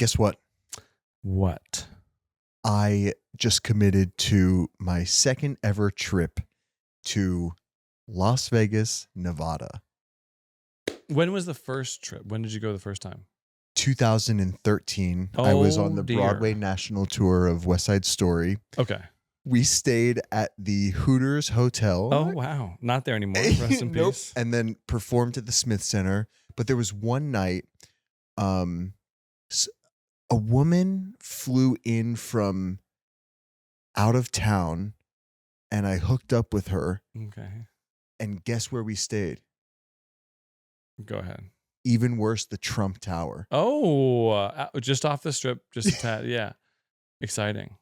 Guess what? What? I just committed to my second ever trip to Las Vegas, Nevada. When was the first trip? When did you go the first time? 2013. I was on the dear. Broadway national tour of West Side Story. Okay. We stayed at the Hooters Hotel. Oh, wow. Not there anymore. Rest in Nope. peace. And then performed at the Smith Center. But there was one night, a woman flew in from out of town, and I hooked up with her. Okay. And guess where we stayed? Go ahead. Even worse, the Trump Tower. Oh, just off the strip, just a tad. Yeah. Exciting.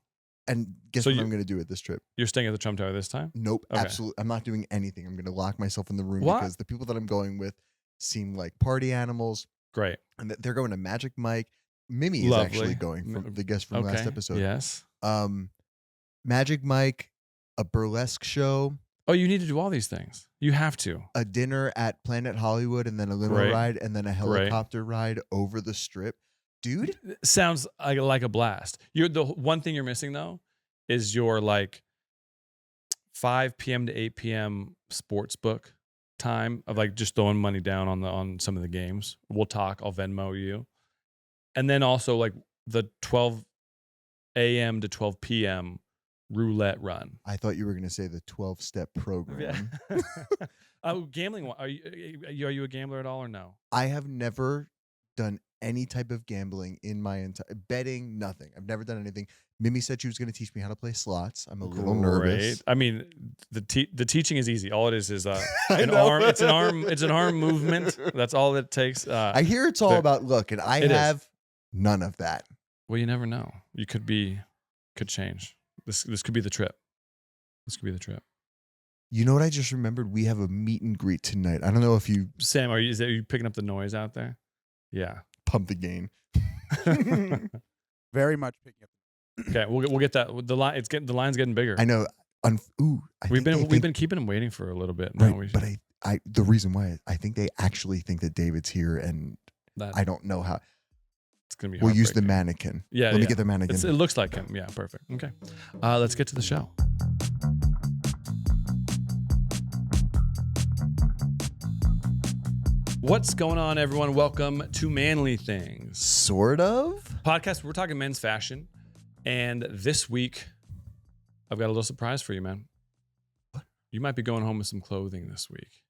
And guess what I'm going to do at this trip? You're staying at the Trump Tower this time? Nope, Okay. absolutely. I'm not doing anything. I'm going to lock myself in the room What? because the people that I'm going with seem like party animals. Great. And they're going to Magic Mike. Mimi is Lovely. actually going, from the guest from last episode. Yes. Magic Mike, a burlesque show. Oh, you need to do all these things. You have to. A dinner at Planet Hollywood, and then a limo Great. ride, and then a helicopter ride over the strip. Dude. Sounds like a blast. The one thing you're missing, though, is your like 5 p.m. to 8 p.m. sports book time of like just throwing money down on some of the games. We'll talk. I'll Venmo you. And then also like the 12 a.m. to 12 p.m. roulette run. I thought you were going to say the 12-step program. Yeah. Gambling. Are you a gambler at all or no? I have never done any type of gambling in my entire betting, nothing. I've never done anything. Mimi said she was going to teach me how to play slots. I'm a little nervous. I mean, the teaching is easy. All it is an arm. It's an arm movement. That's all it takes. I hear it's all about luck, and I have none of that. Well, you never know. You could change. This could be the trip. This could be the trip. You know what I just remembered? We have a meet and greet tonight. I don't know if you... Sam, are you picking up the noise out there? Yeah. Pump the gain. Very much picking up. Okay, we'll get that. The line's getting bigger. I know. We've been keeping him waiting for a little bit. Right, but the reason why I think they actually think that David's here, and I don't know how. It's gonna be. We'll use the mannequin. Yeah, let me get the mannequin. It looks like him. Yeah, perfect. Okay, let's get to the show. What's going on, everyone? Welcome to Manly Things. Sort of. Podcast, we're talking men's fashion. And this week, I've got a little surprise for you, man. What? You might be going home with some clothing this week.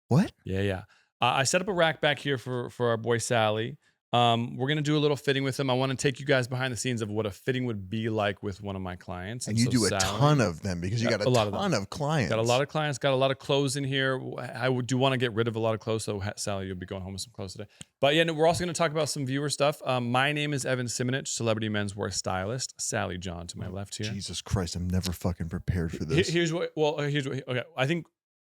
What? Yeah. I set up a rack back here for our boy Sally. We're going to do a little fitting with him. I want to take you guys behind the scenes of what a fitting would be like with one of my clients. And you do a ton of them because you got a ton of clients. Got a lot of clients, got a lot of clothes in here. I do want to get rid of a lot of clothes, so Sally, you'll be going home with some clothes today. But yeah, we're also going to talk about some viewer stuff. My name is Evan Simonich, celebrity menswear stylist. Sally John to my left here. Jesus Christ, I'm never fucking prepared for this. Okay, I think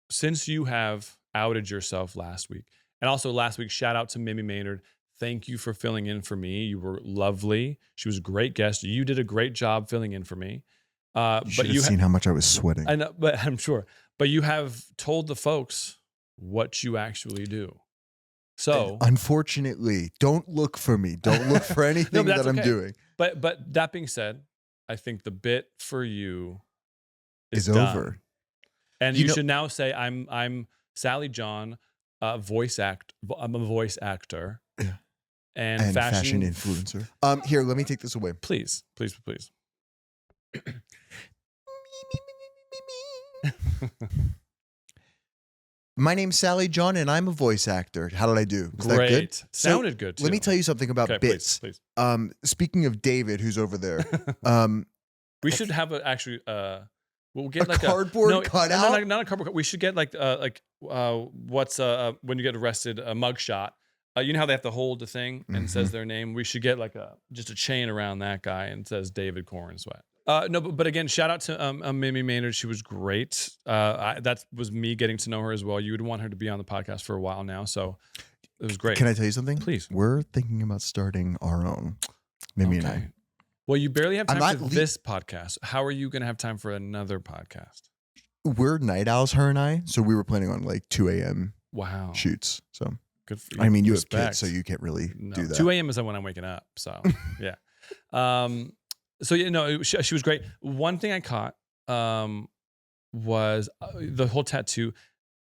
since you have outed yourself last week, and also last week, shout out to Mimi Maynard. Thank you for filling in for me. You were lovely. She was a great guest. You did a great job filling in for me. You should have seen how much I was sweating. I know, but I'm sure. But you have told the folks what you actually do. So, and unfortunately, don't look for me. Don't look for anything that I'm doing. But that being said, I think the bit for you is over. And you should now say, I'm Sally John, I'm a voice actor. Yeah. And fashion influencer. Here, let me take this away. Please. My name's Sally John, and I'm a voice actor. How did I do? Was Great. that good? Sounded good, too. Let me tell you something about bits. Please. Speaking of David, who's over there. We should have we'll get like cardboard cutout? Not a cardboard. We should get what's when you get arrested, a mugshot. You know how they have to hold the thing and says their name? We should get like just a chain around that guy and says David Corn Sweat. No, but again, shout out to Mimi Maynard. She was great. That was me getting to know her as well. You would want her to be on the podcast for a while now, so it was great. Can I tell you something? Please. We're thinking about starting our own, Mimi and I. Well, you barely have time for this podcast. How are you going to have time for another podcast? We're night owls, her and I, so we were planning on like 2 a.m. Wow. shoots. So Good for you. I mean, you Respect. have kids, so you can't really do that. 2 a.m. is when I'm waking up. So yeah. So yeah, no, she was great. One thing I caught was the whole tattoo.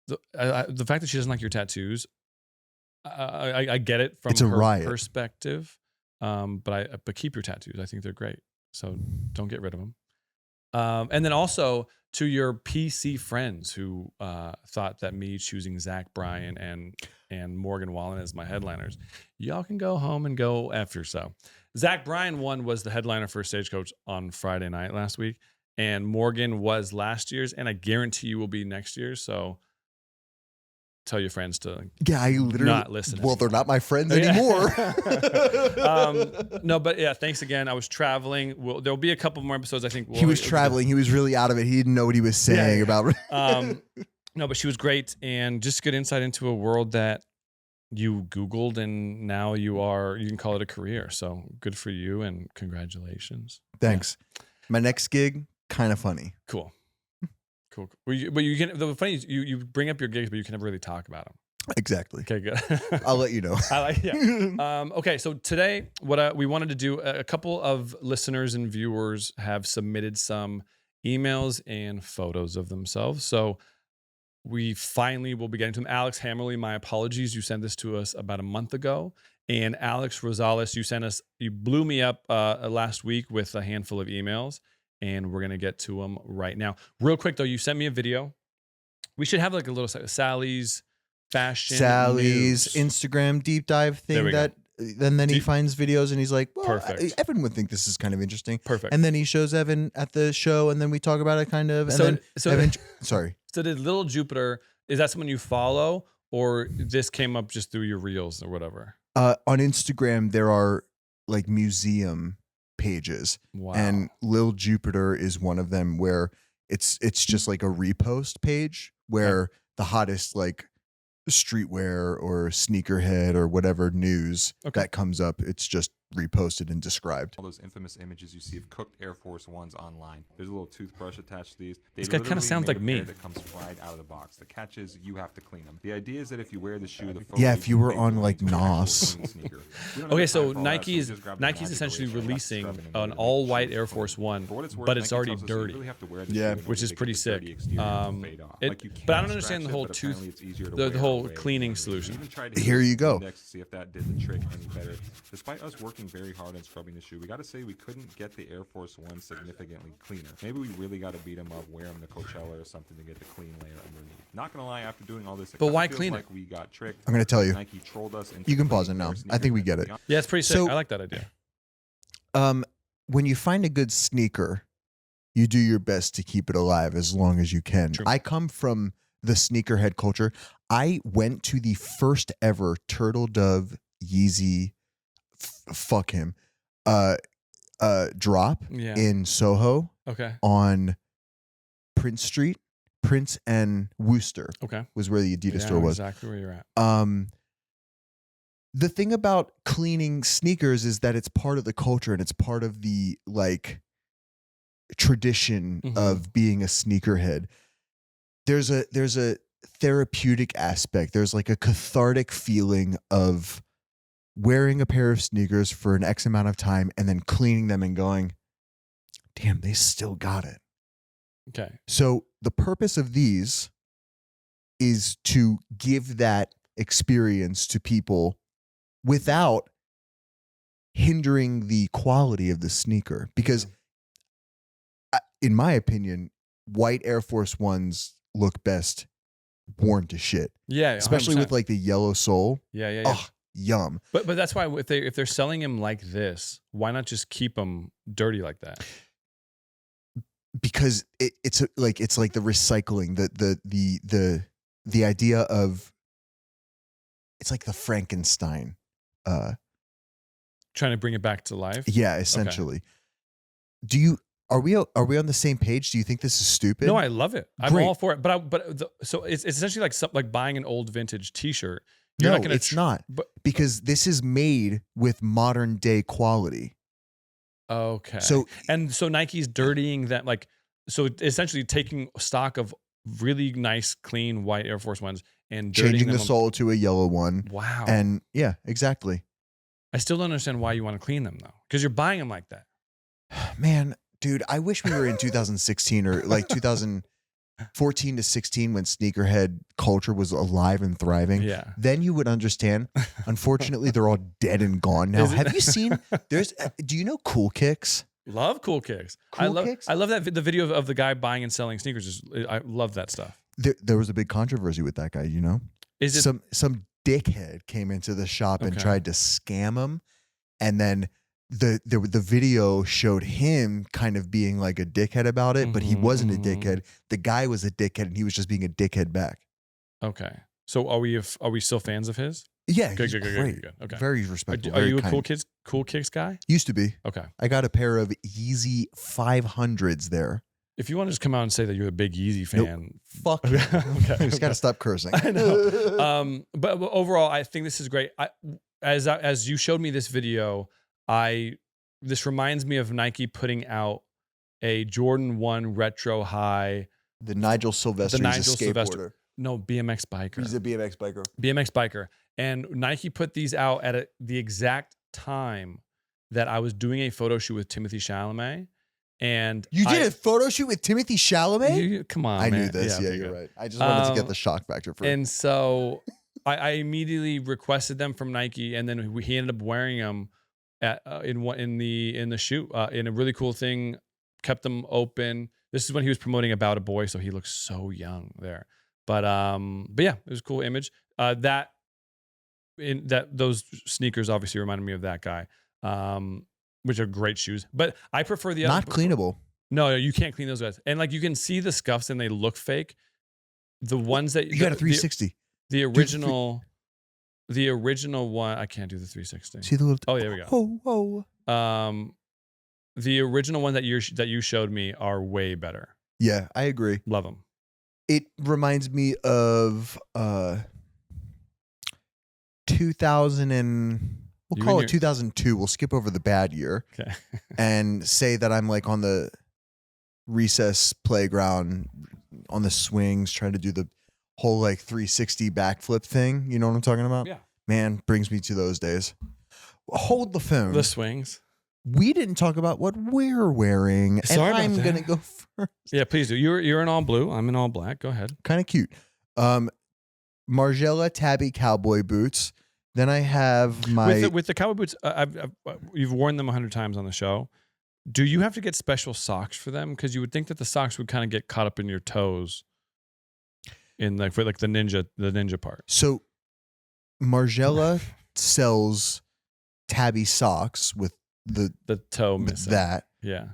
The fact that she doesn't like your tattoos. I get it from It's a her riot. perspective. But keep your tattoos. I think they're great. So don't get rid of them. And then also to your PC friends who thought that me choosing Zach Bryan and Morgan Wallen as my headliners, y'all can go home and go after yourself. Zach Bryan was the headliner for Stagecoach on Friday night last week, and Morgan was last year's, and I guarantee you will be next year. So tell your friends to I literally not listen. Well, they're anymore. not my friends anymore. No, but yeah, thanks again. I was traveling. There'll be a couple more episodes. I think He was traveling. He was really out of it. He didn't know what he was saying about. No, but she was great, and just good insight into a world that you Googled, and now you can call it a career. So good for you, and congratulations. Thanks. Yeah. My next gig, kind of funny. Cool. But you can. The funny is you bring up your gigs, but you can never really talk about them. Exactly. Okay, good. I'll let you know. Okay, so today, what we wanted to do, a couple of listeners and viewers have submitted some emails and photos of themselves. So we finally will be getting to them. Alex Hammerly, my apologies. You sent this to us about a month ago. And Alex Rosales, you blew me up last week with a handful of emails. And we're going to get to them right now. Real quick, though, you sent me a video. We should have like a little Sally's fashion news. Instagram deep dive thing that, and then he finds videos and he's like, well, perfect. Evan would think this is kind of interesting. Perfect. And then he shows Evan at the show and then we talk about it kind of. And Evan, sorry. So did Little Jupiter, is that someone you follow or this came up just through your reels or whatever? On Instagram, there are like museum pages. Wow. And Lil Jupiter is one of them where it's just like a repost page where the hottest like streetwear or sneakerhead or whatever news that comes up, it's just reposted and described. All those infamous images you see of cooked Air Force Ones online. There's a little toothbrush attached to these. This guy kind of sounds like me. That comes right out of the box. The catch is you have to clean them. The idea is that if you wear the shoe, if you were on like NOS. Okay, so Nike's essentially releasing an all-white Air Force One, but it's already dirty. Yeah, which is pretty sick. But I don't understand the whole the whole cleaning solution. Here you go. See if that did the trick any better. Despite us working very hard on scrubbing the shoe, we got to say we couldn't get the Air Force One significantly cleaner. Maybe we really got to beat them up, wear them to Coachella or something to get the clean layer underneath. Not gonna lie, after doing all this, but why clean it? We got tricked. I'm gonna tell you. Nike trolled us. You can pause it now. I think we get it. Yeah, it's pretty sick. I like that idea. When you find a good sneaker, you do your best to keep it alive as long as you can. True. I come from the sneakerhead culture. I went to the first ever Turtle Dove Yeezy fuck him drop in Soho on Prince Street. Prince and Wooster was where the Adidas store was. Exactly where you're at. The thing about cleaning sneakers is that it's part of the culture and it's part of the like tradition of being a sneakerhead. There's a therapeutic aspect. There's like a cathartic feeling of wearing a pair of sneakers for an X amount of time and then cleaning them and going, damn, they still got it. Okay. So the purpose of these is to give that experience to people without hindering the quality of the sneaker. Because in my opinion, white Air Force Ones look best worn to shit. Yeah. 100%. Especially with like the yellow sole. Yeah. Oh, yum. But that's why if they're selling them like this, why not just keep them dirty like that? Because it's like the recycling, the idea of it's like the Frankenstein. Trying to bring it back to life. Yeah, essentially. Okay. Are we on the same page? Do you think this is stupid? No, I love it. I'm all for it. So it's essentially like buying an old vintage T-shirt. No, it's not. Because this is made with modern day quality. Okay. So Nike's dirtying that, like, so essentially taking stock of really nice, clean white Air Force Ones and dirtying changing them the sole to a yellow one. Wow. And yeah, exactly. I still don't understand why you want to clean them though, because you're buying them like that. Man, dude, I wish we were in 2016 or like 2014 to 16 when sneakerhead culture was alive and thriving. Yeah. Then you would understand. Unfortunately, they're all dead and gone now. Is it- Have you seen? Do you know Cool Kicks? Love Cool Kicks. Cool Kicks? I love that the video of the guy buying and selling sneakers. I love that stuff. There was a big controversy with that guy. You know, Is it some dickhead came into the shop and Okay. tried to scam him, and then the video showed him kind of being like a dickhead about it, but he wasn't a dickhead. The guy was a dickhead, and he was just being a dickhead back. okay? So are we still fans of his? Yeah, Good, he's good, great. good. Okay. Very respectful. Are very you a kind. Cool Kicks guy? Used to be. Okay. I got a pair of Yeezy 500s there. If you want to just come out and say that you're a big Yeezy fan, Fuck. Okay, I just okay. got to stop cursing. I know. But overall, I think this is great. As you showed me this video, this reminds me of Nike putting out a Jordan 1 retro high. The Nigel Sylvester. The He's Nigel a Sylvester. skateboarder. No, BMX biker. He's a BMX biker. BMX biker. And Nike put these out at the exact time that I was doing a photo shoot with Timothy Chalamet. And You did a photo shoot with Timothy Chalamet? Come on, I man. knew this. Yeah, okay, you're good. right. I just wanted to get the shock factor for And so I immediately requested them from Nike, and then he ended up wearing them in the shoot in a really cool thing. Kept them open. This is when he was promoting About a Boy, so he looks so young there. But yeah, it was a cool image. Those sneakers obviously reminded me of that guy, which are great shoes. But I prefer the Not other. cleanable. No, you can't clean those guys. And like you can see the scuffs and they look fake. The ones that You got a 360. the original one, I can't do the 360. See the little. Oh, there we go. Oh. The original one that you showed me are way better. Yeah, I agree. Love them. It reminds me of 2000 and we'll call it 2002. We'll skip over the bad year. Okay. And say that I'm like on the recess playground on the swings trying to do the whole like 360 backflip thing. You know what I'm talking about? Yeah. Man, brings me to those days. Hold the phone. The swings. We didn't talk about what we're wearing. Sorry and about I'm that. going to go first. Yeah, please do. You're in all blue. I'm in all black. Go ahead. Kind of cute. Margiela Tabby cowboy boots. Then I have my with the cowboy boots. You've worn them 100 times on the show. Do you have to get special socks for them? Because you would think that the socks would kind of get caught up in your toes. In like for like the ninja part. So Margiela sells Tabby socks with the toe missing. that Yeah.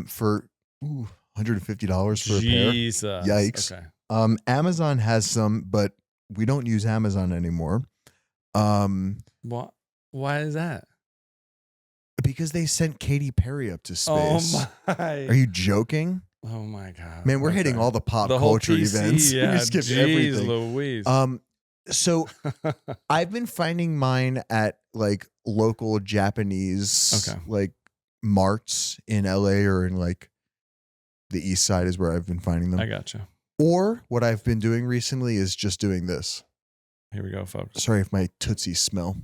for $150 for a pair. Jesus. Yikes. Okay. Amazon has some, but we don't use Amazon anymore. What? Why is that? Because they sent Katy Perry up to space. Oh my! Are you joking? Oh my god! Man, we're hitting all the pop the whole culture PC, events. Yeah, We skipped geez, everything. Louise. So I've been finding mine at like local Japanese like marts in LA or in like the East Side is where I've been finding them. I gotcha. Or what I've been doing recently is just doing this. Here we go, folks. Sorry if my tootsies smell.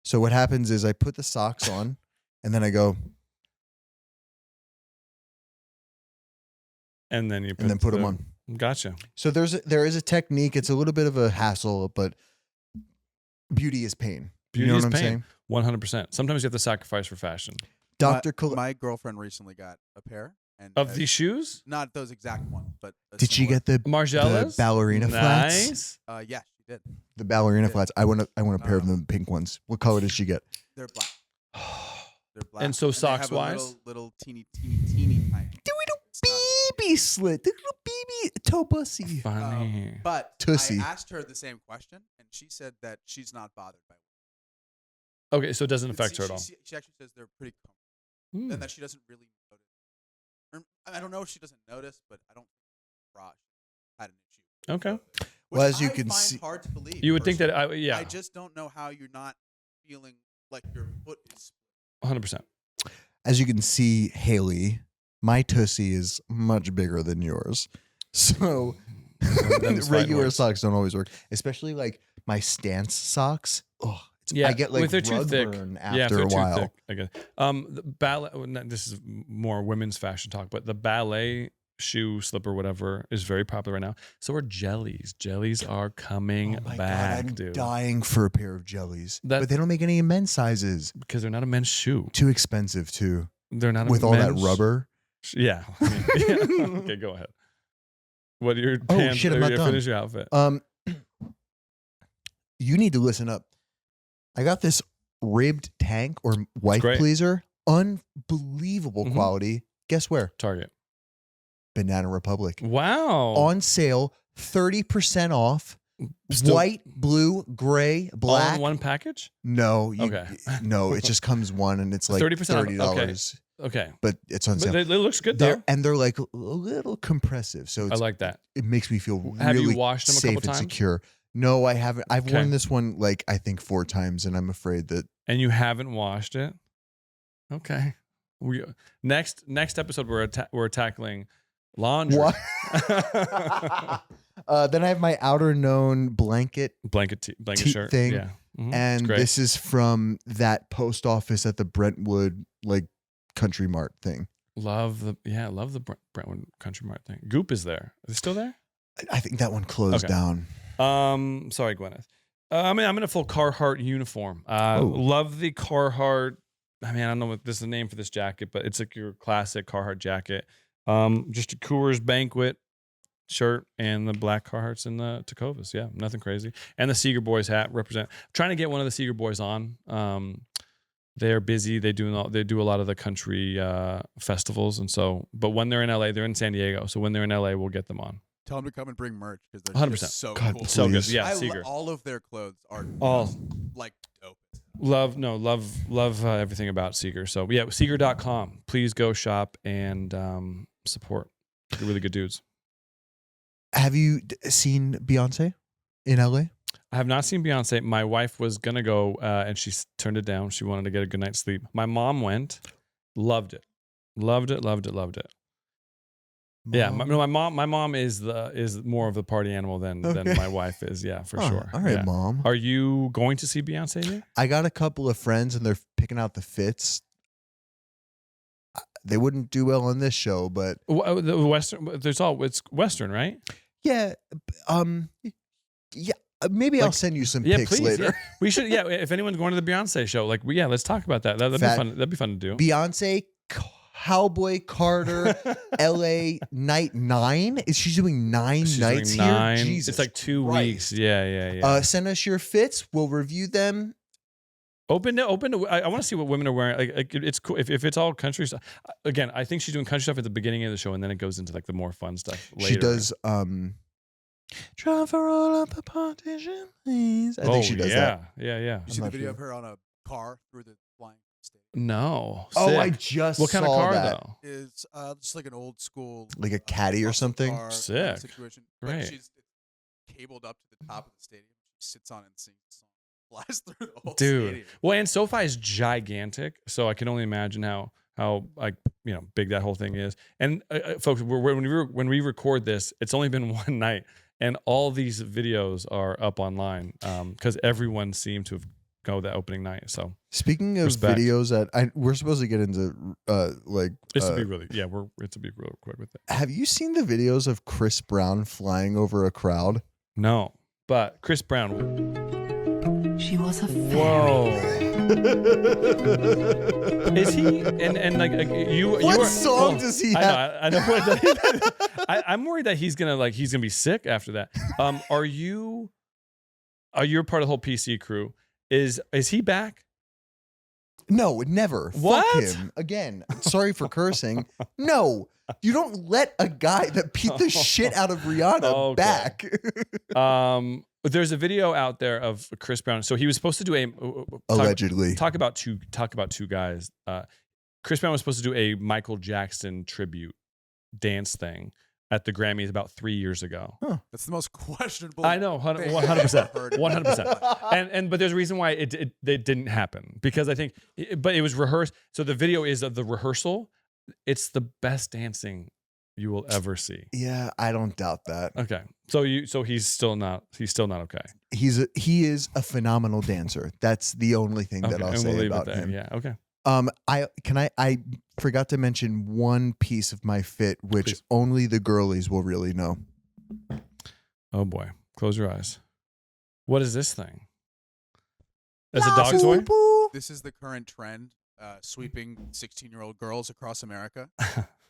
So what happens is I put the socks on and then I go And then you put them on. Gotcha. So there is a technique. It's a little bit of a hassle, but beauty is pain. Beauty you know is what I'm pain. saying? 100%. Sometimes you have to sacrifice for fashion. Dr. My girlfriend recently got a pair and Of these shoes? not those exact ones, but Did she get the Margielas? ballerina flats? Nice. Yeah, she did. The ballerina Yeah. flats. I want a pair of them pink ones. What color did she get? They're black. They're black. And so they have a socks-wise? little teeny tiny. Baby slit. The little baby toe pussy. Funny. But Tussie. I asked her the same question, and she said that she's not bothered by it. Okay, so it doesn't affect her at all. She actually says they're pretty comfortable, and that she doesn't really notice. I don't know if she doesn't notice, but I don't think Raj had an issue. Okay. Which Well, as you I can find see- hard to believe. You would think that, personally. yeah, I just don't know how you're not feeling like your foot is. 100%. As you can see, Haley, my tussie is much bigger than yours. So Them's fighting Regular words. socks don't always work, especially like my Stance socks. Oh, Yeah, I get like if they're too rug thick. burn Yeah, if after they're a too while. thick, I guess. The ballet. This is more women's fashion talk, but the ballet shoe, slipper, whatever, is very popular right now. So are jellies. Jellies are coming Oh my back, God, I'm dude. dying for a pair of jellies, That- but they don't make any in men's sizes. Because they're not a men's shoe. Too expensive too, They're not with a all that men's rubber. Yeah. Okay, go ahead. What are your pants? Shit, I'm not done. Finish your outfit. You need to listen up. I got this ribbed tank or wife great. pleaser, unbelievable Mhm. quality. Guess where? Target. Banana Republic. Wow. On sale, 30% off. Still- White, blue, gray, All black. in one package? No, Okay. no, it just comes one and it's like 30% off, $30. Okay. But it's on But sale. it looks good though. They're like a little compressive, so I it's, like that. it makes me feel Have really you washed them a safe couple and times? secure. No, I haven't. I've Okay. worn this one like I think 4 times, and I'm afraid that And you haven't washed it? Okay. Next episode we're tackling laundry. What? Then I have my outer known blanket, blanket Tea shirt thing. Yeah. Mhm. It's and great. this is from that post office at the Brentwood like Country Mart thing. love the Brentwood Country Mart thing. Goop is there. Is it still there? I think that one closed Okay. down. Sorry, Gwyneth. I'm in a full Carhartt uniform. Love the Carhartt. I mean, I don't know what this is the name for this jacket, but it's like your classic Carhartt jacket. Just a Coors Banquet shirt and the black Carhartts and the Tacovas. Yeah, nothing crazy. And the Seeger Boys hat represent. I'm trying to get one of the Seeger Boys on. They're busy. They do a lot of the country festivals, and so. But when they're in LA, they're in San Diego. So when they're in LA, we'll get them on. Tell them to come and bring merch because they're 100%. just so God, cool. So good. Please. Yeah, Seeger. All of their clothes are All. just, like dope. Love everything about Seeger. So yeah, Seeger.com. Please go shop and support. They're really good dudes. Have you seen Beyonce in LA? I have not seen Beyonce. My wife was gonna go and she turned it down. She wanted to get a good night's sleep. My mom went, loved it. Yeah, my mom is more of the party animal than my wife is. Yeah, for sure. All right, Yeah. Mom. Are you going to see Beyonce there? I got a couple of friends and they're picking out the fits. They wouldn't do well on this show, but The Western. It's Western, right? yeah, maybe I'll send you some pics please. later. Yeah. We should. Yeah, if anyone's going to the Beyonce show, let's talk about that. That'd be fun. That'd be fun to do. Beyonce, Cowboy Carter, LA Night 9. Is she doing 9 She's nights doing 9. here? Jesus It's like 2 weeks. Christ. Yeah. Send us your fits. We'll review them. Open to. I want to see what women are wearing. Like it's cool if it's all country stuff. Again, I think she's doing country stuff at the beginning of the show, and then it goes into like the more fun stuff later. She does. Try for all of the partition, please. I think she does that. Yeah. You see not the video sure. of her on a car through the flying state? No. Oh, I sick. just What kind of saw car that. though? Is just like an old school, Like a caddy or muscle something? car Sick. situation. Great. But she's cabled up to the top of the stadium. She sits on it and sings the song. Flies through the whole Dude. stadium. Well, and SoFi is gigantic, so I can only imagine how like big that whole thing is. And folks, when we record this, it's only been one night, and all these videos are up online because everyone seemed to have go that opening night. So Speaking of Respect. videos, we're supposed to get into it's to be really it's to be real quick with it. Have you seen the videos of Chris Brown flying over a crowd? No, but Chris Brown. She was a fairy. Whoa. Is he and like you? What you are, song well, does he I have? know. I know. I'm worried that he's gonna be sick after that. Are you a part of the whole PC crew? Is he back? No, never. What? Fuck him. Again, sorry for cursing. No, you don't let a guy that beat the shit out of Rihanna Okay. back. There's a video out there of Chris Brown. So he was supposed to do a Allegedly. talk about two guys. Chris Brown was supposed to do a Michael Jackson tribute dance thing at the Grammys about 3 years ago. That's the most questionable. I know, 100%, 100%. And but there's a reason why it didn't happen because I think, but it was rehearsed. So the video is of the rehearsal. It's the best dancing you will ever see. Yeah, I don't doubt that. Okay. So he's still not okay. He is a phenomenal dancer. That's the only thing that I'll say about him. Yeah. Okay. I forgot to mention one piece of my fit, which Please. only the girlies will really know. Oh boy. Close your eyes. What is this thing? It's a dog toy? This is the current trend, sweeping 16-year-old girls across America.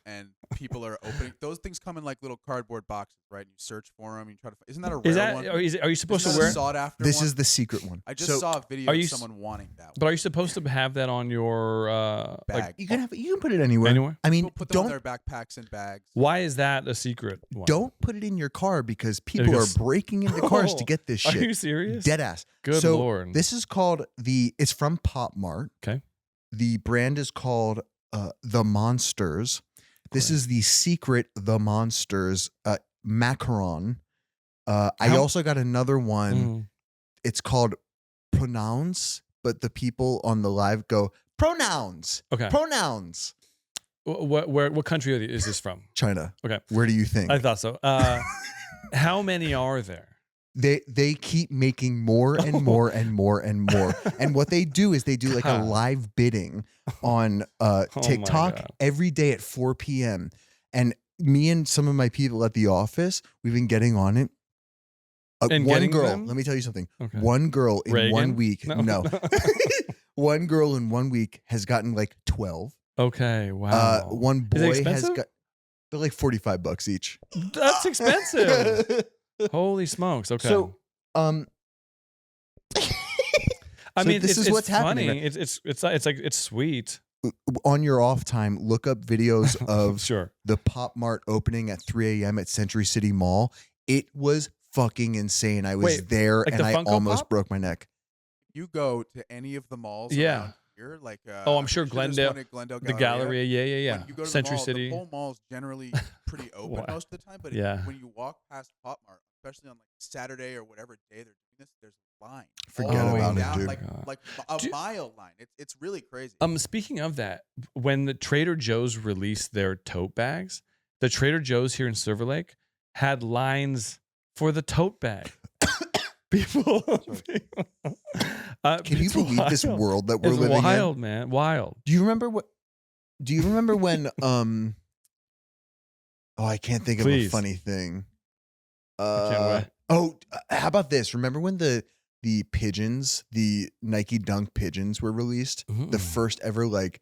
And people are opening those things. Come in like little cardboard boxes, right? And you search for them. You try to. Isn't that a rare one? Are you supposed Isn't to that wear? a sought after This one? is the secret one. I just saw a video of someone wanting that one. But are you supposed to have that on your Bag. like? You can put it anywhere. Anywhere? I mean, People put them on don't their backpacks and bags. Why is that a secret one? don't put it in your car because people are Because- breaking into cars to get this Are shit. you serious? Dead ass. Good so Lord. This is called it's from Pop Mart. Okay. The brand is called The Monsters. This is the secret The Monsters macaron. I also got another one. Mm. It's called Pronouns, but the people on the live go pronouns. Okay. Pronouns. What country is this from? China. Okay. Where do you think? I thought so. How many are there? They keep making more and more and more and more. And what they do is they do like a live bidding on TikTok God. every day at 4 p.m. And me and some of my people at the office, we've been getting on it. And one getting girl, them? let me tell you something. Okay. One girl in Reagan? 1 week, No. one girl in 1 week has gotten like 12. Okay. Wow. One Is it boy has expensive? got, they're like $45 each. That's expensive. Holy smokes. Okay. So, I so mean, this is it's what's happening, funny. right? It's like it's sweet. On your off time, look up videos of Sure. the Pop Mart opening at 3 a.m. at Century City Mall. It was fucking insane. I was Wait, there like and the I Funko almost Pop? broke my neck. You go to any of the malls Yeah. around here, like Oh, I'm sure there's Glendale- one at Glendale The Galleria. Galleria. Yeah. When you go to Century the mall, City. the whole mall's generally pretty open Wow. most of the time. But Yeah. when you walk past Pop Mart, especially on like Saturday or whatever day they're doing this, there's a line. Forget all the way about it, down, dude. Like a Do- mile line. It's really crazy. Speaking of that, when the Trader Joe's released their tote bags, the Trader Joe's here in Silver Lake had lines for the tote bag. People, Can you it's believe this wild. world that we're It's living wild, in? man. Wild. Do you remember when I can't think of a Please. funny thing. can't How about this? Remember when the pigeons, the Nike Dunk pigeons were released? The first ever like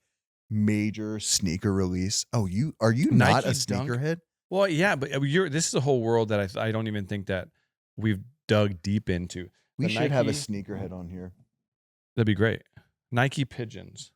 major sneaker release. Oh, are you not Nike a Dunk? sneakerhead? Well, yeah, but this is a whole world that I don't even think that we've dug deep into. We The should have a Nike- sneakerhead on here. That'd be great. Nike pigeons.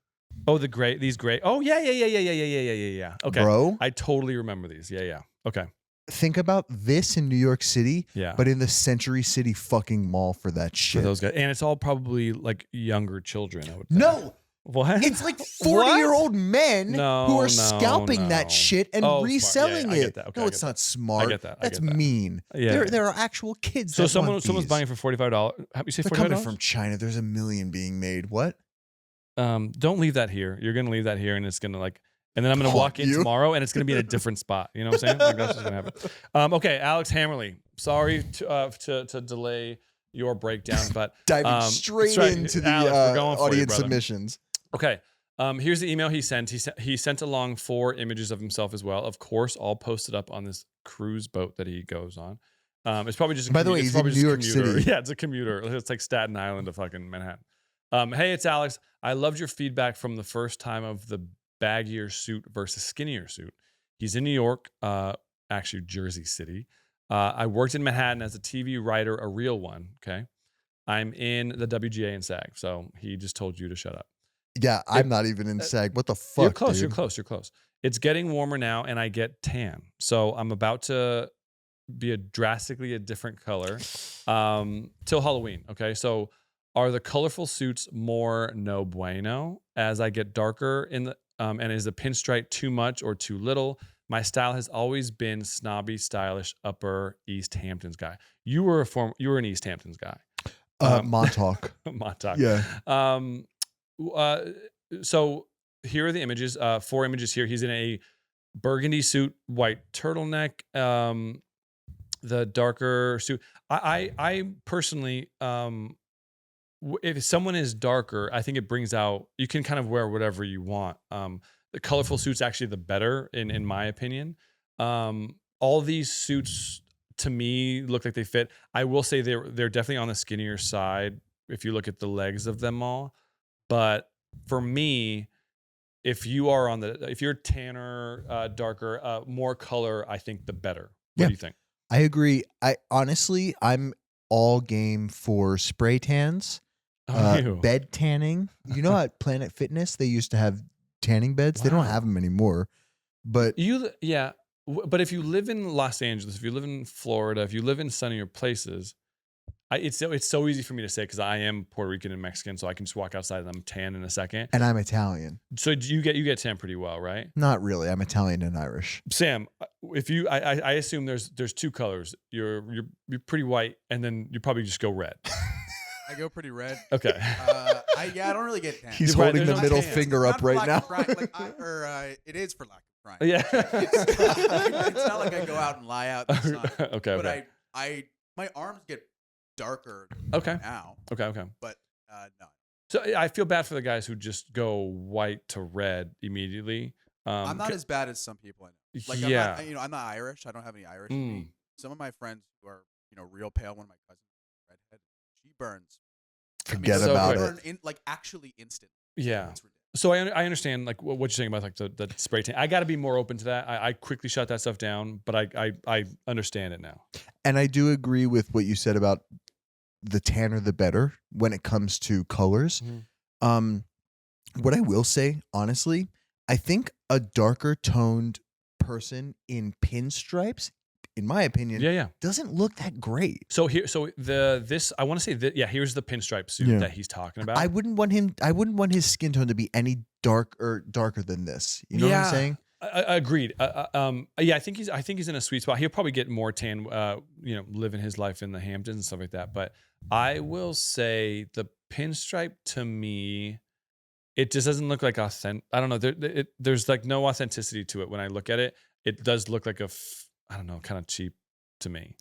Oh, these gray. Oh, yeah. Okay. Bro, I totally remember these. Yeah. Okay. think about this in New York City, Yeah. but in the Century City fucking mall for that For shit. those guys. And it's all probably like younger children, I would think. No, What? it's like 40-year-old men No, who are no, scalping no. that shit and Oh, smart. reselling Yeah, I get it. that. Okay, No, I it's get not smart. I get that. That's mean. Yeah. There are actual kids. So that someone's want buying these. for $45. How you say They're coming $45? from China. There's a million being made. What? Don't leave that here. You're gonna leave that here, and it's gonna like, and then I'm gonna Haunt walk in you. tomorrow, and it's gonna be in a different spot. You know what I'm saying? Like that's what's gonna happen. Okay, Alex Hammerly. Sorry to delay your breakdown, but Diving straight right. into the Alex, we're going for you, audience brother. submissions. okay. Here's the email he sent. He sent along 4 images of himself as well. Of course, all posted up on this cruise boat that he goes on. It's probably just. By the way, it's he's probably in just New a York commuter. City. Yeah, it's a commuter. It's like Staten Island to fucking Manhattan. Hey, it's Alex. I loved your feedback from the first time of the baggier suit versus skinnier suit. He's in New York, actually Jersey City. I worked in Manhattan as a TV writer, a real one. Okay, I'm in the WGA and SAG, so he just told you to shut up. Yeah, I'm not even in SAG. What the fuck? You're close. dude? You're close. You're close. It's getting warmer now, and I get tan. So I'm about to be drastically a different color till Halloween. Okay, so are the colorful suits more no bueno as I get darker in the and is the pinstripe too much or too little? My style has always been snobby, stylish, Upper East Hamptons guy. You were an East Hamptons guy. Montauk. Montauk. Yeah. So here are the images. 4 images here. He's in a burgundy suit, white turtleneck, the darker suit. I personally, if someone is darker, I think it brings out, you can kind of wear whatever you want. The colorful suit's actually the better in my opinion. All these suits to me look like they fit. I will say they're definitely on the skinnier side if you look at the legs of them all. But for me, if you're tanner, darker, more color, I think the better. What do you think? I agree. I'm all game for spray tans, bed tanning. You know, at Planet Fitness, they used to have tanning beds. They don't have them anymore. But but if you live in Los Angeles, if you live in Florida, if you live in sunnier places, it's so easy for me to say because I am Puerto Rican and Mexican, so I can just walk outside and I'm tan in a second. And I'm Italian. So you get tan pretty well, right? Not really. I'm Italian and Irish. Sam, if you, I assume there's two colors. You're pretty white, and then you probably just go red. I go pretty red. Okay. I don't really get tan. He's Right, holding the there's no middle tan. finger Not up for right lack now. of trying, it is for lack of trying. Yeah. It's not like I go out and lie out in the sun. Okay. But my arms get darker Okay. now. Okay. But no. So I feel bad for the guys who just go white to red immediately. I'm not as bad as some people I know. Like yeah. I'm not Irish. I don't have any Irish in me. Some of my friends who are, real pale, one of my cousins, redhead, she burns. Forget so about good. it. Like actually instant. Yeah. It's ridiculous. So I understand like what you're saying about like the spray tan. I got to be more open to that. I quickly shut that stuff down, but I understand it now. And I do agree with what you said about the tanner the better when it comes to colors. What I will say, honestly, I think a darker toned person in pinstripes, in my opinion, doesn't look that great. So I want to say that here's the pinstripe suit that he's talking about. I wouldn't want his skin tone to be any darker than this. You know what I'm saying? Agreed. I think he's in a sweet spot. He'll probably get more tan, living his life in the Hamptons and stuff like that. But I will say the pinstripe to me, it just doesn't look like authentic. I don't know. There's like no authenticity to it when I look at it. It does look like I don't know, kind of cheap to me.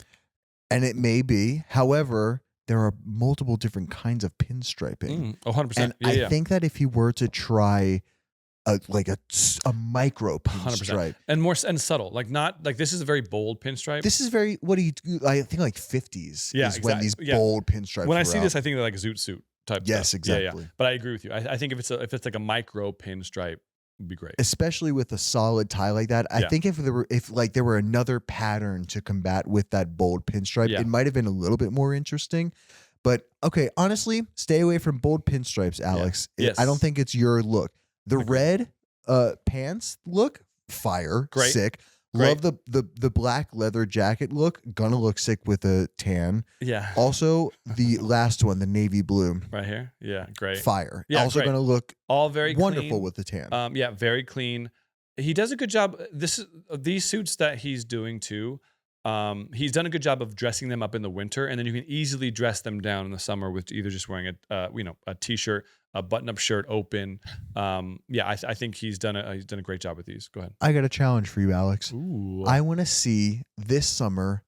And it may be. However, there are multiple different kinds of pinstriping. 100%. And I think that if you were to try a micro pinstripe, and more and subtle, like not like this is a very bold pinstripe. This is very I think like 50s is when these bold pinstripes. When I see this, I think they're like a zoot suit type. Yes, stuff. exactly. Yeah. But I agree with you. I think if it's like a micro pinstripe, would be great. Especially with a solid tie like that. I think if there were another pattern to combat with that bold pinstripe, it might have been a little bit more interesting. But okay, honestly, stay away from bold pinstripes, Alex. Yes. I don't think it's your look. The red pants look fire, great, sick. Great. Love the black leather jacket look. Gonna look sick with a tan. Yeah. Also, the last one, the navy blue. Right here. Yeah, great. Fire. Yeah, also gonna look all very wonderful clean. with the tan. Very clean. He does a good job. These suits that he's doing too. He's done a good job of dressing them up in the winter, and then you can easily dress them down in the summer with either just wearing a t-shirt, a button-up shirt, open. I think he's done a great job with these. Go ahead. I got a challenge for you, Alex. Ooh. I want to see this summer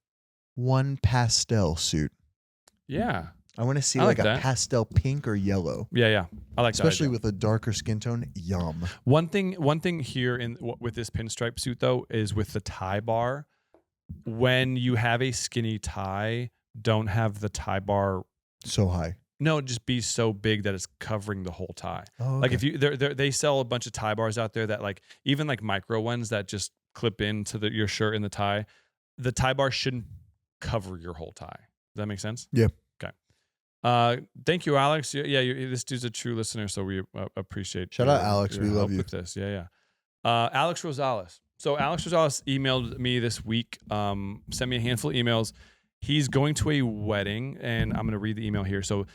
one pastel suit. Yeah. I want to see I like a that. pastel pink or yellow. Yeah. I like that. Especially with a darker skin tone. Yum. One thing here with this pinstripe suit though is with the tie bar. When you have a skinny tie, don't have the tie bar so high. No, just be so big that it's covering the whole tie. Oh, okay. Like if you, they sell a bunch of tie bars out there that like even like micro ones that just clip into your shirt and the tie. The tie bar shouldn't cover your whole tie. Does that make sense? Yeah. Okay. Thank you, Alex. Yeah, this dude's a true listener, so we appreciate. Shout out, Alex. Your we love help you. with this. Yeah. Alex Rosales. So Alex Rosales emailed me this week. Sent me a handful of emails. He's going to a wedding, and I'm going to read the email here. So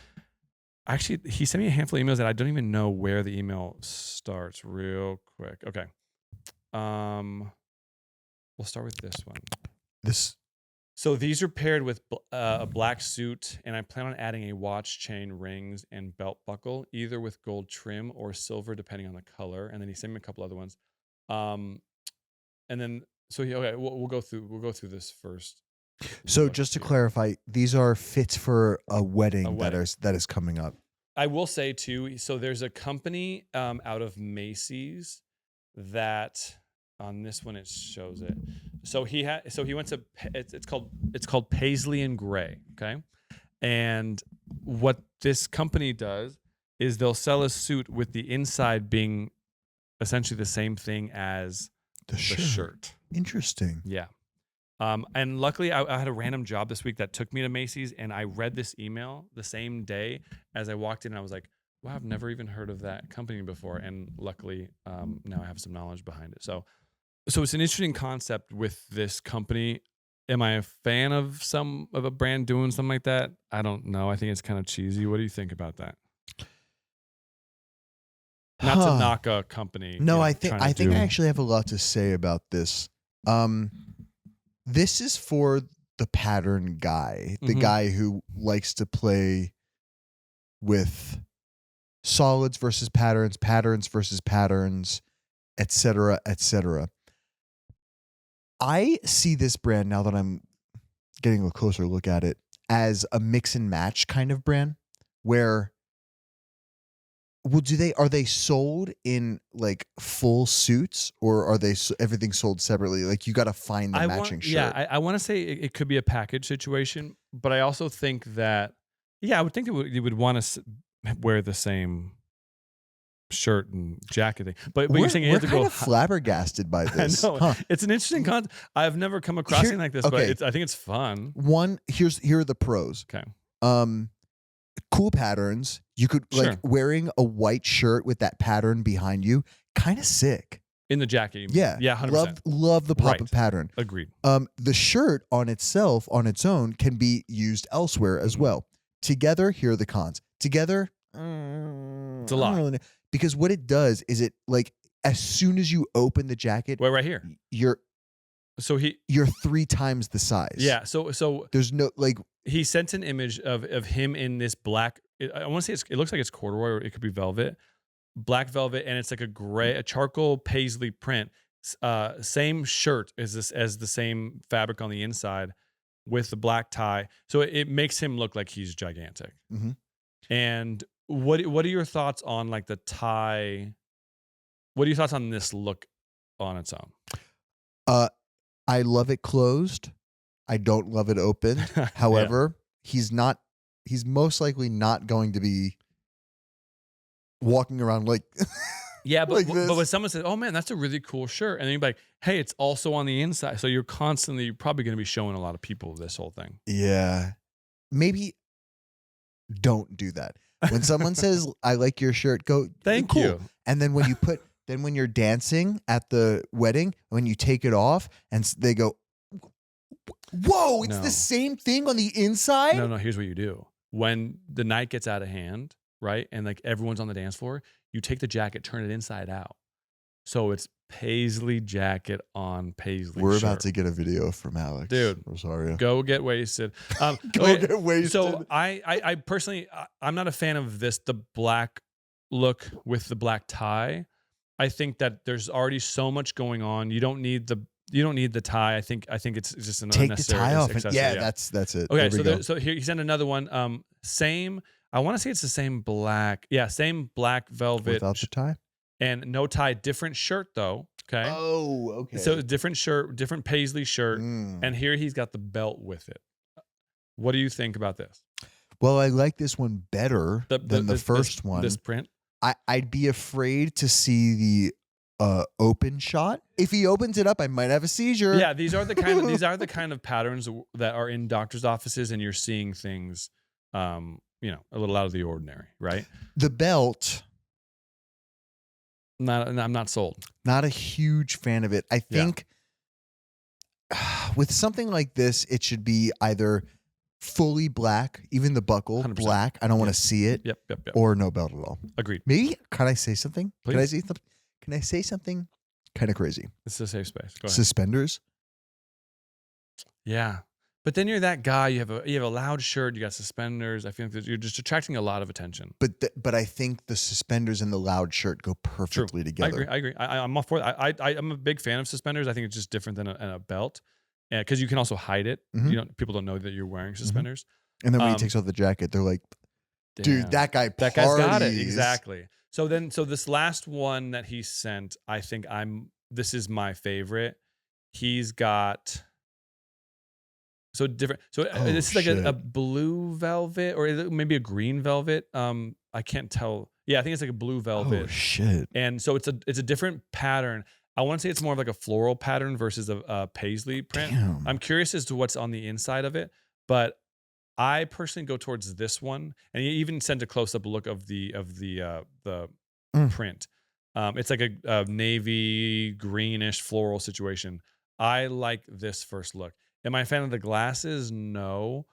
actually, he sent me a handful of emails that I don't even know where the email starts. Real quick. Okay. We'll start with this one. So these are paired with a black suit, and I plan on adding a watch, chain, rings, and belt buckle, either with gold trim or silver, depending on the color. And then he sent me a couple other ones. and then okay, we'll go through this first. So look just to here. clarify, these are fits for a wedding, wedding. that is coming up. I will say too. So there's a company out of Macy's that on this one it shows it. So he went to it's called Paisley and Gray. Okay, and what this company does is they'll sell a suit with the inside being essentially the same thing as The the shirt. shirt. Interesting. Yeah. And luckily, I had a random job this week that took me to Macy's, and I read this email the same day as I walked in, and I was like, wow, I've never even heard of that company before. And luckily, now I have some knowledge behind it. So it's an interesting concept with this company. Am I a fan of a brand doing something like that? I don't know. I think it's kind of cheesy. What do you think about that? Not to knock a company. No, you know, I think I actually have a lot to say about this. This is for the pattern guy, the Mhm. guy who likes to play with solids versus patterns, patterns versus patterns, etc., etc. I see this brand, now that I'm getting a closer look at it, as a mix and match kind of brand where are they sold in like full suits, or are they everything sold separately? Like you got to find the matching shirt. Yeah, I want to say it could be a package situation, but I also think that, I would think you would want to wear the same shirt and jacket thing. But you're saying you we're have to kind go of flabbergasted by I this. know. Huh. It's an interesting concept. I've never come across Here- something like this, okay. but I think it's fun. Here are the pros. Okay. Cool patterns. You could Sure. like wearing a white shirt with that pattern behind you, kind of sick. In the jacket. You mean. Yeah. Yeah, 100%. Love the pop Right. of pattern. Agreed. The shirt on itself, on its own, can be used elsewhere as Mhm. well. Together, here are the cons. Together, It's a I don't lot. really know. Because what it does is it, like, as soon as you open the jacket, Well, right here. you're So you're 3 times the size. yeah. So There's no like. he sent an image of him in this black. I want to say it looks like it's corduroy, or it could be velvet, black velvet, and it's like a charcoal paisley print. Same shirt as the same fabric on the inside, with the black tie. So it makes him look like he's gigantic. Mhm. And what are your thoughts on like the tie? What are your thoughts on this look on its own? I love it closed. I don't love it open. However, he's most likely not going to be walking around like Yeah, but like this. when someone says, "Oh man, that's a really cool shirt," and then you're like, "Hey, it's also on the inside," so you're probably going to be showing a lot of people this whole thing. Yeah. Maybe don't do that. When someone says, "I like your shirt," go, Thank cool. you. And then when you're dancing at the wedding, when you take it off and they go, "Whoa, it's No. the same thing on the inside?" No, here's what you do. When the night gets out of hand, right, and like everyone's on the dance floor, you take the jacket, turn it inside out. So it's paisley jacket on paisley We're shirt. about to get a video from Alex. Dude, Rosario. Go get wasted. Go okay, get wasted. So I personally, I'm not a fan of the black look with the black tie. I think that there's already so much going on. You don't need the tie. I think it's just an Take the unnecessary tie off. accessory. Yeah, that's it. Okay, There we go. so here he sent another one. Same. I want to say it's the same black. Yeah, same black velvet Without the tie? and no tie. Different shirt though. Okay. Oh, okay. So different shirt, different paisley shirt, and here he's got the belt with it. What do you think about this? Well, I like this one better than the first one. This print. I'd be afraid to see the open shot. If he opens it up, I might have a seizure. Yeah, these are the kind of patterns that are in doctors' offices, and you're seeing things, a little out of the ordinary, right? The belt, I'm not sold. not a huge fan of it. I think with something like this, it should be either fully black, even the buckle 100%. black. I don't want to see it, Yep. or no belt at all. Agreed. Maybe can I say something? Can I Please. say something? Can I say something kind of crazy? This is a safe space. Go ahead. Suspenders. Yeah. But then you're that guy. You have a loud shirt. You got suspenders. I feel like you're just attracting a lot of attention. But I think the suspenders and the loud shirt go perfectly together. I agree. I'm all for that. I'm a big fan of suspenders. I think it's just different than a belt, because you can also hide it. Mhm. People don't know that you're wearing suspenders. And then when he takes off the jacket, they're like, dude, Damn. that guy That guy's got it. parties. Exactly. So this last one that he sent, I think this is my favorite. He's got so different. So this is like a blue velvet or maybe a green velvet. I can't tell. Yeah, I think it's like a blue velvet. Oh shit. And so it's a different pattern. I want to say it's more of like a floral pattern versus a paisley print. Damn. I'm curious as to what's on the inside of it, but I personally go towards this one, and he even sent a close-up look of the print. It's like a navy greenish floral situation. I like this first look. Am I a fan of the glasses? No,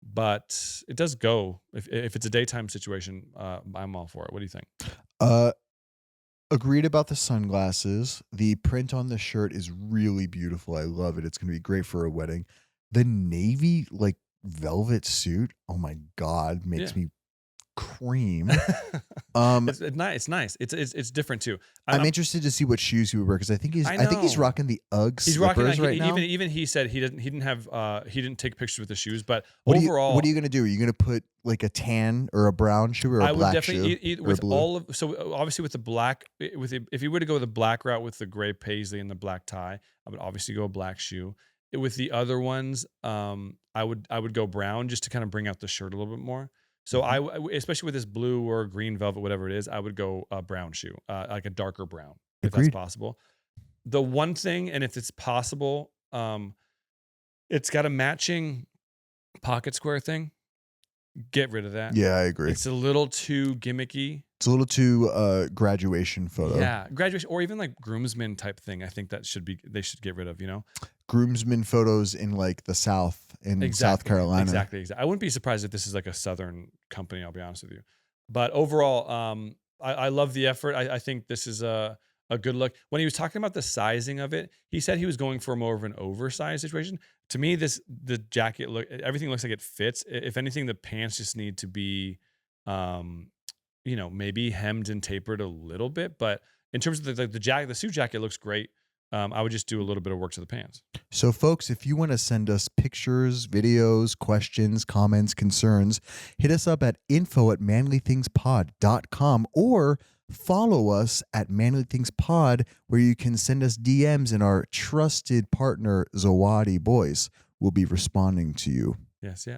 but it does go. If it's a daytime situation, I'm all for it. What do you think? Agreed about the sunglasses. The print on the shirt is really beautiful. I love it. It's going to be great for a wedding. The navy velvet suit, oh my god, makes me cream. It's nice. It's different too. I'm interested to see what shoes he would wear because I think he's rocking the Ugg He's slippers rocking right now. Even he said he didn't take pictures with the shoes, but what overall, what are you gonna do? Are you gonna put like a tan or a brown shoe or a black shoe? I would definitely with all of obviously with the black if you were to go the black route with the gray paisley and the black tie, I would obviously go a black shoe. With the other ones, I would go brown just to kind of bring out the shirt a little bit more. So I especially with this blue or green velvet, whatever it is, I would go a brown shoe, like a darker brown, if that's possible. The one thing, and if it's possible, it's got a matching pocket square thing. Get rid of that. Yeah, I agree. It's a little too gimmicky. It's a little too graduation photo. Yeah, graduation or even like groomsmen type thing. I think they should get rid of. Groomsmen photos in like the South in South Carolina. Exactly. I wouldn't be surprised if this is like a Southern company. I'll be honest with you. But overall, I love the effort. I think this is a good look. When he was talking about the sizing of it, he said he was going for more of an oversized situation. To me, the jacket everything looks like it fits. If anything, the pants just need to be, maybe hemmed and tapered a little bit. But in terms of the suit jacket looks great. I would just do a little bit of work to the pants. So, folks, if you want to send us pictures, videos, questions, comments, concerns, hit us up at info@manlythingspod.com or follow us at manlythingspod, where you can send us DMs and our trusted partner, Zawadi Boys, will be responding to you. Yes.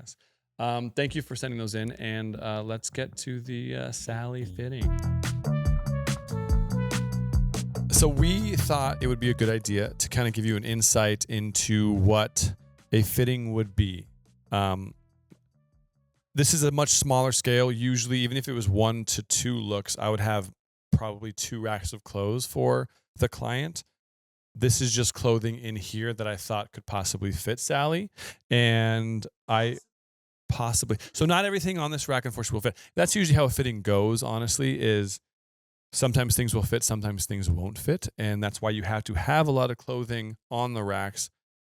Thank you for sending those in, and let's get to the Sally fitting. So we thought it would be a good idea to kind of give you an insight into what a fitting would be. This is a much smaller scale. Usually, even if it was 1 to 2 looks, I would have probably 2 racks of clothes for the client. This is just clothing in here that I thought could possibly fit Sally. And so not everything on this rack, unfortunately, will fit. That's usually how a fitting goes, honestly, is sometimes things will fit, sometimes things won't fit. And that's why you have to have a lot of clothing on the racks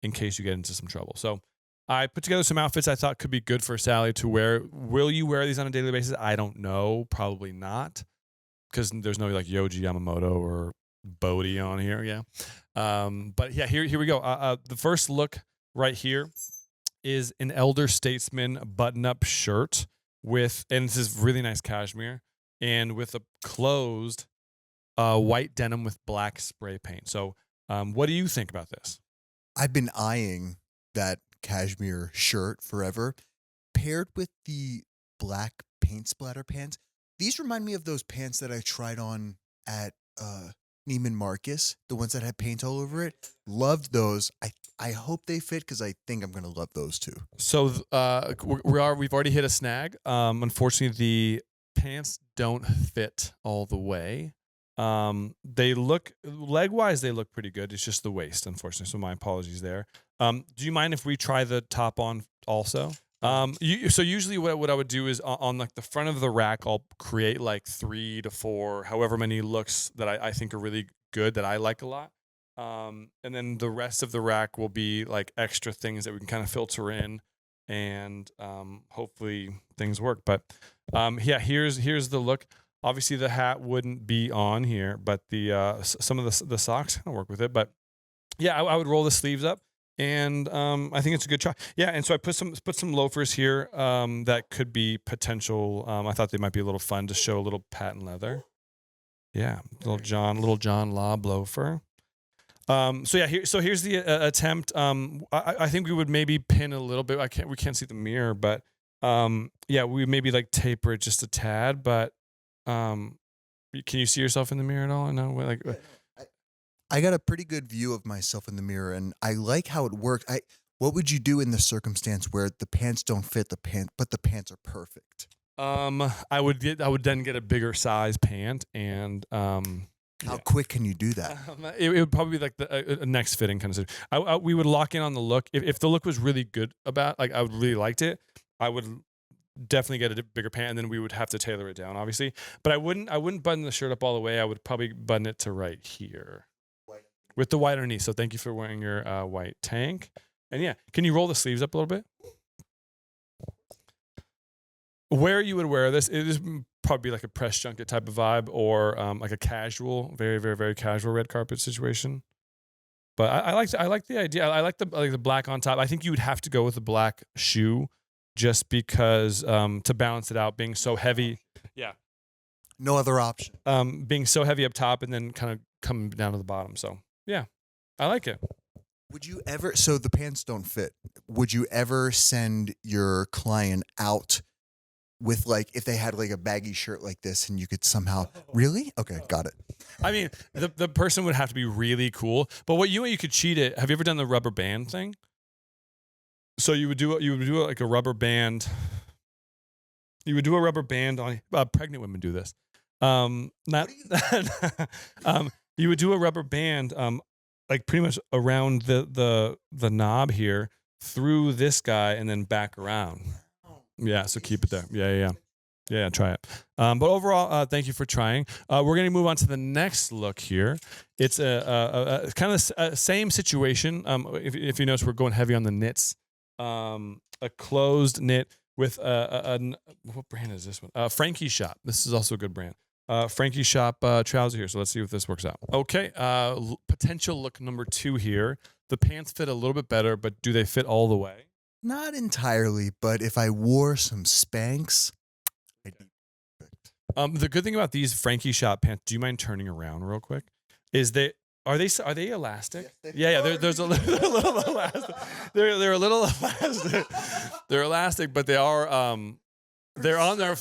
in case you get into some trouble. So I put together some outfits I thought could be good for Sally to wear. Will you wear these on a daily basis? I don't know. Probably not, because there's no like Yohji Yamamoto or Bodhi on here. Yeah. But yeah, here we go. The first look right here is an elder statesman button-up shirt and this is really nice cashmere, and with a closed white denim with black spray paint. So what do you think about this? I've been eyeing that cashmere shirt forever, paired with the black paint splatter pants. These remind me of those pants that I tried on at Neiman Marcus, the ones that had paint all over it. Loved those. I hope they fit because I think I'm going to love those too. So we've already hit a snag. Unfortunately, the pants don't fit all the way. They look leg-wise, they look pretty good. It's just the waist, unfortunately. So my apologies there. Do you mind if we try the top on also? So usually what I would do is on like the front of the rack, I'll create like 3 to 4, however many looks that I think are really good that I like a lot. And then the rest of the rack will be like extra things that we can kind of filter in, and hopefully things work. But yeah, here's the look. Obviously, the hat wouldn't be on here, but the some of the socks kind of work with it. But yeah, I would roll the sleeves up, and I think it's a good try. Yeah, and so I put some loafers here that could be potential. I thought they might be a little fun to show a little patent leather. Yeah, little John Lobb loafer. So yeah, here's the attempt. I think we would maybe pin a little bit. We can't see the mirror, but yeah, we maybe like taper it just a tad. But can you see yourself in the mirror at all? No, like. I got a pretty good view of myself in the mirror, and I like how it works. What would you do in the circumstance where the pants don't fit but the pants are perfect? I would then get a bigger size pant, and how quick can you do that? It would probably be like the next fitting kind of situation. We would lock in on the look. If the look was really good I would really liked it, I would definitely get a bigger pant, and then we would have to tailor it down, obviously. But I wouldn't button the shirt up all the way. I would probably button it to right here with the white underneath. So thank you for wearing your white tank. And yeah, can you roll the sleeves up a little bit? Where you would wear this, it is probably like a press junket type of vibe, or like a casual, very, very, very casual red carpet situation. But I like the idea. I like the black on top. I think you would have to go with the black shoe, just because to balance it out, being so heavy. Yeah. No other option. Being so heavy up top and then kind of coming down to the bottom. So yeah, I like it. Would you ever? So the pants don't fit. Would you ever send your client out with, like, if they had like a baggy shirt like this and you could somehow really? Okay, got it. I mean, the person would have to be really cool. But what you could cheat it. Have you ever done the rubber band thing? So you would do like a rubber band. You would do a rubber band on pregnant women do this. Not you would do a rubber band like pretty much around the knob here through this guy and then back around. Yeah, so keep it there. Yeah, try it. But overall, thank you for trying. We're going to move on to the next look here. It's a kind of the same situation. If you notice, we're going heavy on the knits. A closed knit with what brand is this one? Frankie Shop. This is also a good brand. Frankie Shop trouser here. So let's see if this works out. Okay, potential look number 2 here. The pants fit a little bit better, but do they fit all the way? Not entirely, but if I wore some Spanx, I'd be perfect. The good thing about these Frankie Shop pants, do you mind turning around real quick? Are they elastic? Yeah. There's a little elastic. They're a little elastic. They're elastic, but they are they're on there.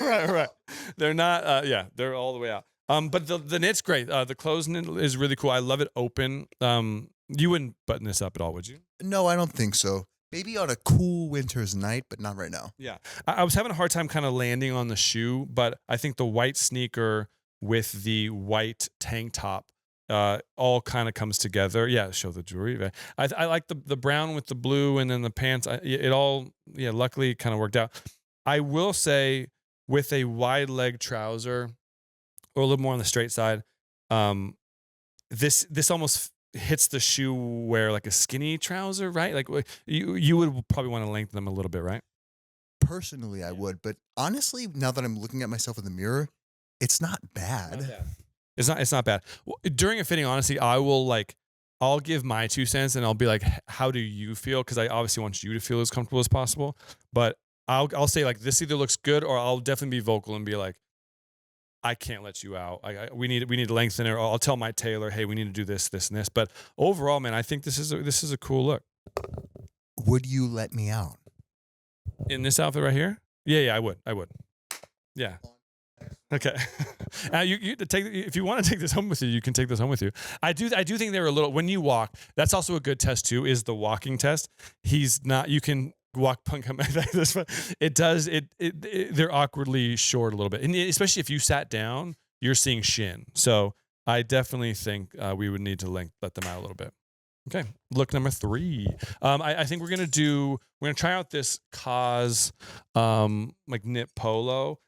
Right. They're not. Yeah, they're all the way out. But the knit's great. The closed knit is really cool. I love it open. You wouldn't button this up at all, would you? No, I don't think so. Maybe on a cool winter's night, but not right now. Yeah. I was having a hard time kind of landing on the shoe, but I think the white sneaker with the white tank top all kind of comes together. Yeah, show the jewelry. I like the brown with the blue and then the pants. It all, luckily kind of worked out. I will say with a wide leg trouser or a little more on the straight side, this almost hits the shoe where like a skinny trouser, right? Like you would probably want to lengthen them a little bit, right? Personally, I would, but honestly, now that I'm looking at myself in the mirror, it's not bad. It's not bad. Well, during a fitting, honestly, I'll give my 2 cents and I'll be like, how do you feel? Because I obviously want you to feel as comfortable as possible. But I'll say like this either looks good, or I'll definitely be vocal and be like, I can't let you out. We need to lengthen it. Or I'll tell my tailor, hey, we need to do this, this, and this. But overall, man, I think this is a cool look. Would you let me out in this outfit right here? Yeah, I would. Yeah. Okay. Now you take, if you want to take this home with you, you can take this home with you. I do think they're a little, when you walk, that's also a good test too, is the walking test. You can walk punk like this, but they're awkwardly short a little bit. And especially if you sat down, you're seeing shin. So I definitely think we would need to let them out a little bit. Okay. Look number 3. I think we're going to try out this Cause like knit polo.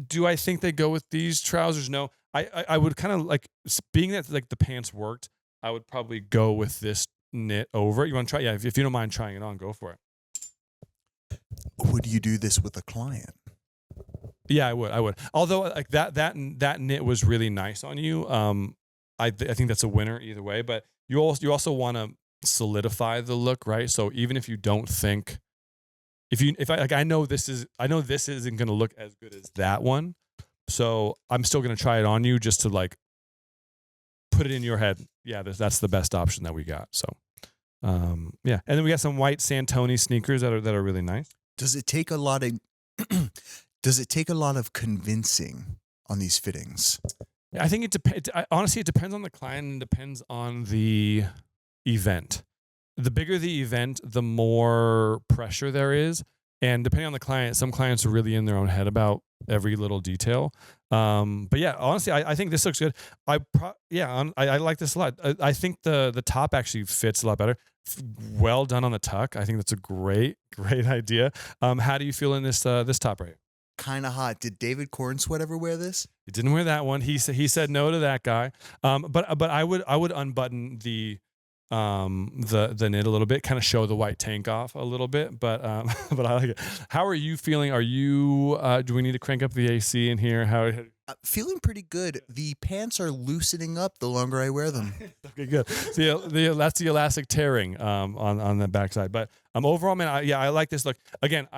Do I think they go with these trousers? No. I would kind of like, being that like the pants worked, I would probably go with this knit over it. You want to try? Yeah, if you don't mind trying it on, go for it. Would you do this with a client? Yeah, I would. Although like that knit was really nice on you. I think that's a winner either way. But you also want to solidify the look, right? So even if you don't think, I know this isn't going to look as good as that one. So I'm still going to try it on you just to like put it in your head. Yeah, that's the best option that we got. So, yeah. And then we got some white Santoni sneakers that are really nice. Does it take a lot of convincing on these fittings? I think it depends. Honestly, it depends on the client and depends on the event. The bigger the event, the more pressure there is. And depending on the client, some clients are really in their own head about every little detail. But yeah, honestly, I think this looks good. I like this a lot. I think the top actually fits a lot better. Well done on the tuck. I think that's a great idea. How do you feel in this top right here? Kind of hot. Did David Cornsweat ever wear this? He didn't wear that one. He said no to that guy. But I would unbutton the knit a little bit, kind of show the white tank off a little bit, but I like it. How are you feeling? Are you do we need to crank up the AC in here? How feeling pretty good. The pants are loosening up the longer I wear them. Okay, good. So that's the elastic tearing on the backside. But overall, man, I like this look. Again,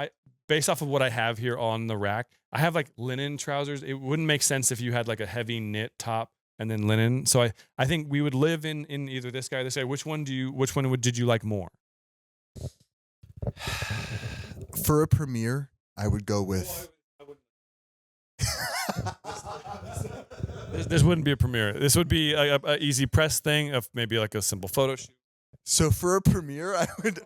based off of what I have here on the rack, I have like linen trousers. It wouldn't make sense if you had like a heavy knit top and then linen. So I think we would live in either this guy or this guy. Which one did you like more? For a premiere, I would go with. This wouldn't be a premiere. This would be a easy press thing of maybe like a simple photo shoot. So for a premiere,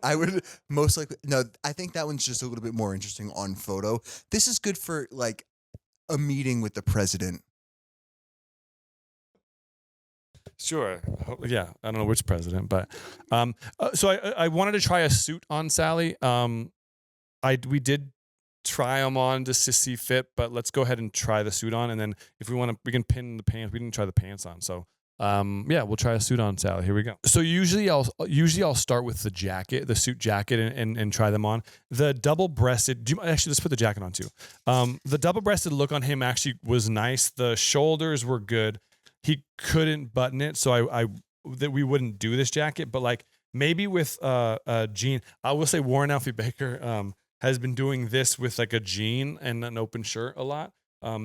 I would most likely no. I think that one's just a little bit more interesting on photo. This is good for like a meeting with the president. Sure. Yeah. I don't know which president, but so I wanted to try a suit on Sally. We did try them on just to see fit, but let's go ahead and try the suit on, and then if we want to, we can pin the pants. We didn't try the pants on, so yeah, we'll try a suit on Sally. Here we go. So usually I'll start with the jacket, the suit jacket, and try them on. The double-breasted. Actually, let's put the jacket on too. The double-breasted look on him actually was nice. The shoulders were good. He couldn't button it, so that we wouldn't do this jacket. But like maybe with a jean, I will say Warren Alfie Baker has been doing this with like a jean and an open shirt a lot.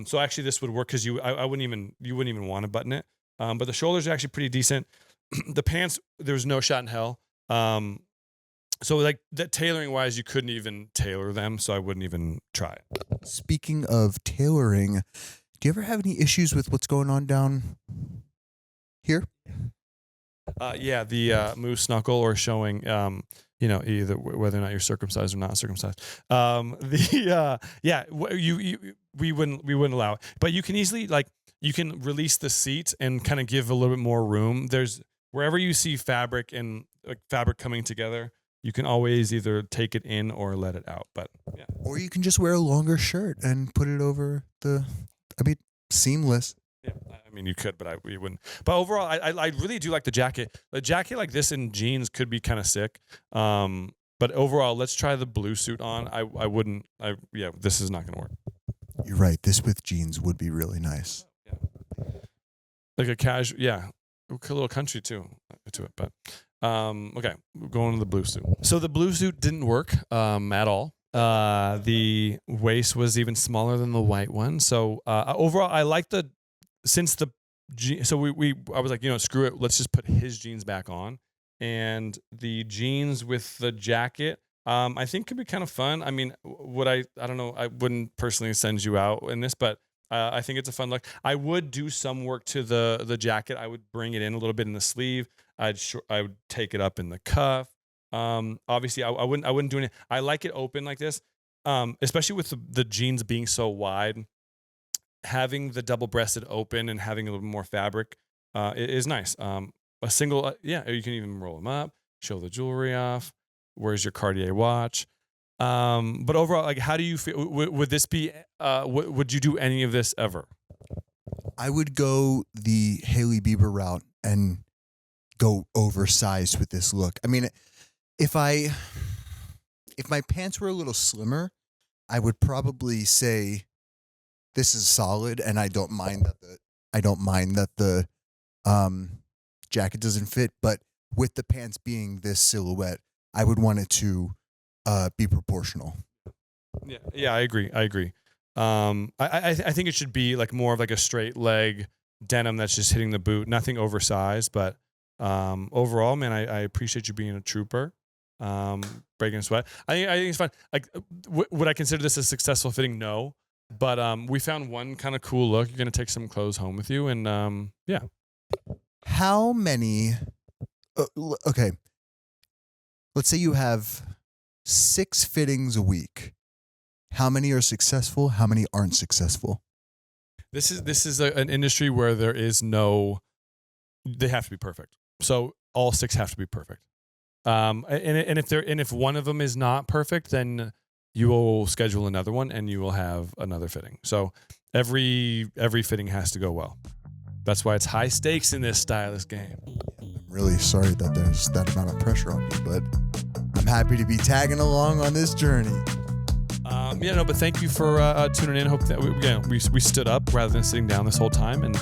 So actually this would work because you wouldn't even want to button it. But the shoulders are actually pretty decent. The pants, there was no shot in hell. So like that tailoring wise, you couldn't even tailor them, so I wouldn't even try it. Speaking of tailoring, do you ever have any issues with what's going on down here? Yeah, the moose knuckle or showing, either whether or not you're circumcised or not circumcised. We wouldn't allow it, but you can easily you can release the seat and kind of give a little bit more room. There's wherever you see fabric and fabric coming together, you can always either take it in or let it out. But yeah, or you can just wear a longer shirt and put it over seamless. Yeah, I mean you could, but we wouldn't. But overall, I really do like the jacket. A jacket like this in jeans could be kind of sick. But overall, let's try the blue suit on. I wouldn't. This is not going to work. You're right. This with jeans would be really nice. Yeah. Like a casual, a little country too to it. But okay, we're going to the blue suit. So the blue suit didn't work at all. The waist was even smaller than the white one. So overall, I like I was like, screw it. Let's just put his jeans back on. And the jeans with the jacket, I think could be kind of fun. I mean, I don't know. I wouldn't personally send you out in this, but I think it's a fun look. I would do some work to the jacket. I would bring it in a little bit in the sleeve. I would take it up in the cuff. Obviously I wouldn't do anything. I like it open like this. Especially with the jeans being so wide, having the double-breasted open and having a little more fabric, is nice. A single, you can even roll them up, show the jewelry off. Where's your Cartier watch? But overall, like, how do you feel? Would this be, would you do any of this ever? I would go the Hailey Bieber route and go oversized with this look. I mean, if my pants were a little slimmer, I would probably say this is solid, and I don't mind that the jacket doesn't fit. But with the pants being this silhouette, I would want it to be proportional. Yeah, I agree. I think it should be like more of like a straight leg denim that's just hitting the boot, nothing oversized. But overall, man, I appreciate you being a trooper. Breaking a sweat. I think it's fun. Like, would I consider this a successful fitting? No, but we found one kind of cool look. You're gonna take some clothes home with you, and yeah. How many? Okay, let's say you have 6 fittings a week. How many are successful? How many aren't successful? This is an industry where there is no. They have to be perfect. So all 6 have to be perfect. And if one of them is not perfect, then you will schedule another one and you will have another fitting. So every fitting has to go well. That's why it's high stakes in this stylist game. I'm really sorry that there's that amount of pressure on you, but I'm happy to be tagging along on this journey. But thank you for tuning in. Hope that we stood up rather than sitting down this whole time. And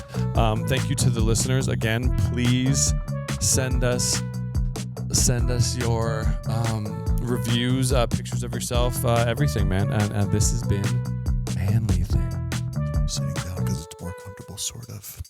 thank you to the listeners again. Please send us your reviews, pictures of yourself, everything, man. And this has been Manly Thing. Sitting down because it's more comfortable, sort of.